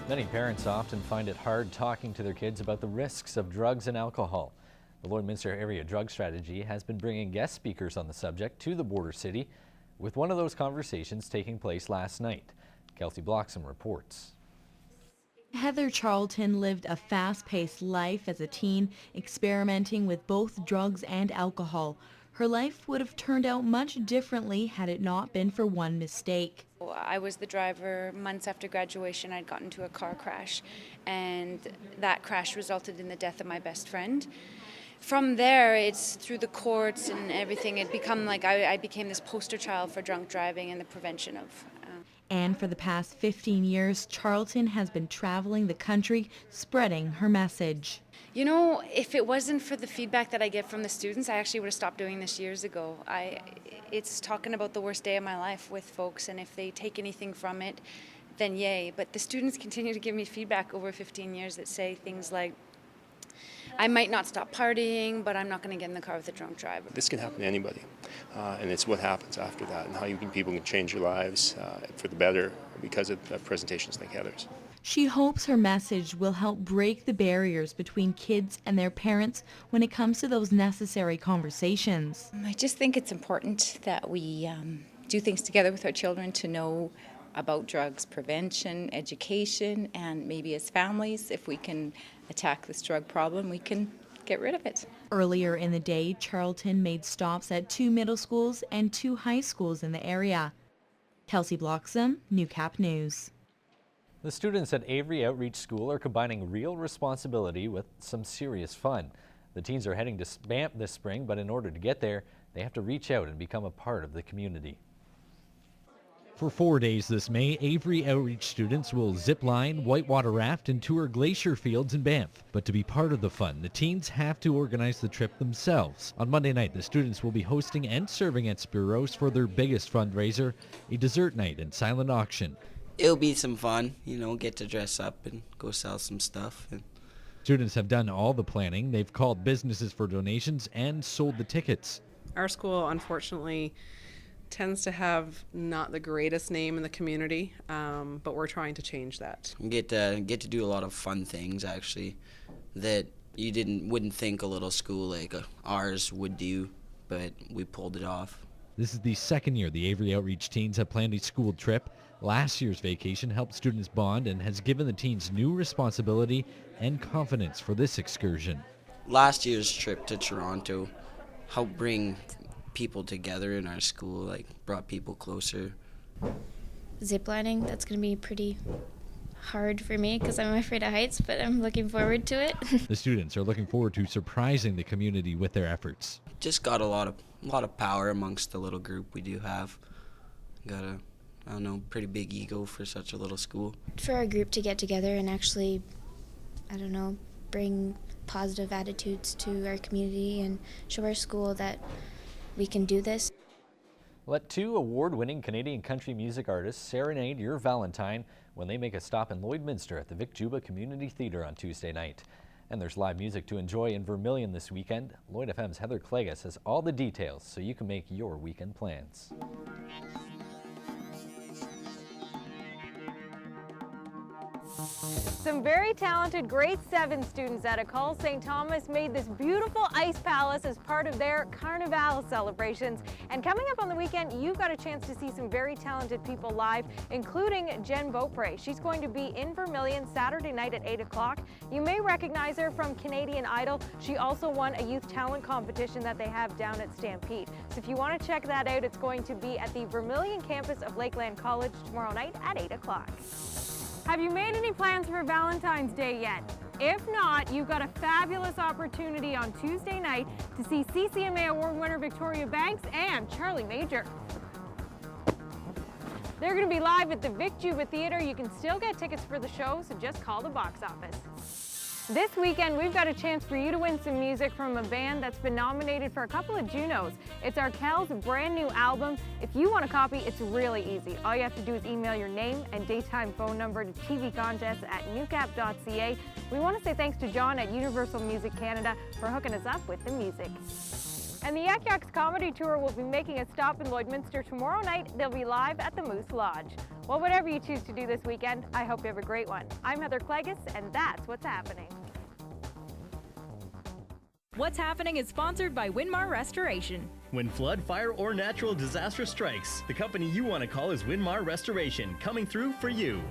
Many parents often find it hard talking to their kids about the risks of drugs and alcohol. The Lloydminster Area Drug Strategy has been bringing guest speakers on the subject to the border city, with one of those conversations taking place last night. Kelsey Bloxham reports. Heather Charlton lived a fast-paced life as a teen, experimenting with both drugs and alcohol. Her life would have turned out much differently had it not been for one mistake. I was the driver. Months after graduation, I'd gotten into a car crash, and that crash resulted in the death of my best friend. From there, it's through the courts and everything, it become like I became this poster child for drunk driving and the prevention of. And for the past 15 years, Charlton has been traveling the country, spreading her message. You know, if it wasn't for the feedback that I get from the students, I actually would have stopped doing this years ago. It's talking about the worst day of my life with folks, and if they take anything from it, then yay. But the students continue to give me feedback over 15 years that say things like, I might not stop partying, but I'm not going to get in the car with a drunk driver. This can happen to anybody, and it's what happens after that and how people can change their lives for the better because of presentations like Heather's. She hopes her message will help break the barriers between kids and their parents when it comes to those necessary conversations. I just think it's important that we do things together with our children to know about drugs prevention, education, and maybe as families, if we can attack this drug problem, we can get rid of it. Earlier in the day, Charlton made stops at 2 middle schools and 2 high schools in the area. Kelsey Bloxham, Newcap News. The students at Avery Outreach School are combining real responsibility with some serious fun. The teens are heading to Banff this spring, but in order to get there, they have to reach out and become a part of the community. For 4 days this May, Avery Outreach students will zip line, whitewater raft, and tour glacier fields in Banff. But to be part of the fun, the teens have to organize the trip themselves. On Monday night, the students will be hosting and serving at Spiros for their biggest fundraiser, a dessert night and silent auction. It'll be some fun, get to dress up and go sell some stuff. Students have done all the planning. They've called businesses for donations and sold the tickets. Our school, unfortunately, tends to have not the greatest name in the community, but we're trying to change that. Get to do a lot of fun things, actually, that you wouldn't think a little school like ours would do, but we pulled it off. This is the second year the Avery Outreach teens have planned a school trip. Last year's vacation helped students bond and has given the teens new responsibility and confidence for this excursion. Last year's trip to Toronto helped bring people together in our school, brought people closer. Ziplining, that's going to be pretty hard for me because I'm afraid of heights, but I'm looking forward to it. The students are looking forward to surprising the community with their efforts. Just got a lot of power amongst the little group we do have. Got a pretty big ego for such a little school. For our group to get together and actually, bring positive attitudes to our community and show our school that we can do this. Let 2 award-winning Canadian country music artists serenade your Valentine when they make a stop in Lloydminster at the Vic Juba Community Theatre on Tuesday night. And there's live music to enjoy in Vermilion this weekend. Lloyd FM's Heather Clegas has all the details so you can make your weekend plans. Some very talented grade 7 students at École St. Thomas made this beautiful ice palace as part of their Carnival celebrations. And coming up on the weekend, you've got a chance to see some very talented people live, including Jen Beaupre. She's going to be in Vermilion Saturday night at 8 o'clock. You may recognize her from Canadian Idol. She also won a youth talent competition that they have down at Stampede. So if you want to check that out, it's going to be at the Vermilion campus of Lakeland College tomorrow night at 8 o'clock. Have you made any plans for Valentine's Day yet? If not, you've got a fabulous opportunity on Tuesday night to see CCMA Award winner Victoria Banks and Charlie Major. They're going to be live at the Vic Juba Theatre. You can still get tickets for the show, so just call the box office. This weekend, we've got a chance for you to win some music from a band that's been nominated for a couple of Junos. It's Arkel's brand new album. If you want a copy, it's really easy. All you have to do is email your name and daytime phone number to tvcontests@newcap.ca. We want to say thanks to John at Universal Music Canada for hooking us up with the music. And the Yak Yaks Comedy Tour will be making a stop in Lloydminster tomorrow night. They'll be live at the Moose Lodge. Well, whatever you choose to do this weekend, I hope you have a great one. I'm Heather Klegus, and that's what's happening. What's Happening is sponsored by Winmar Restoration. When flood, fire, or natural disaster strikes, the company you want to call is Winmar Restoration, coming through for you.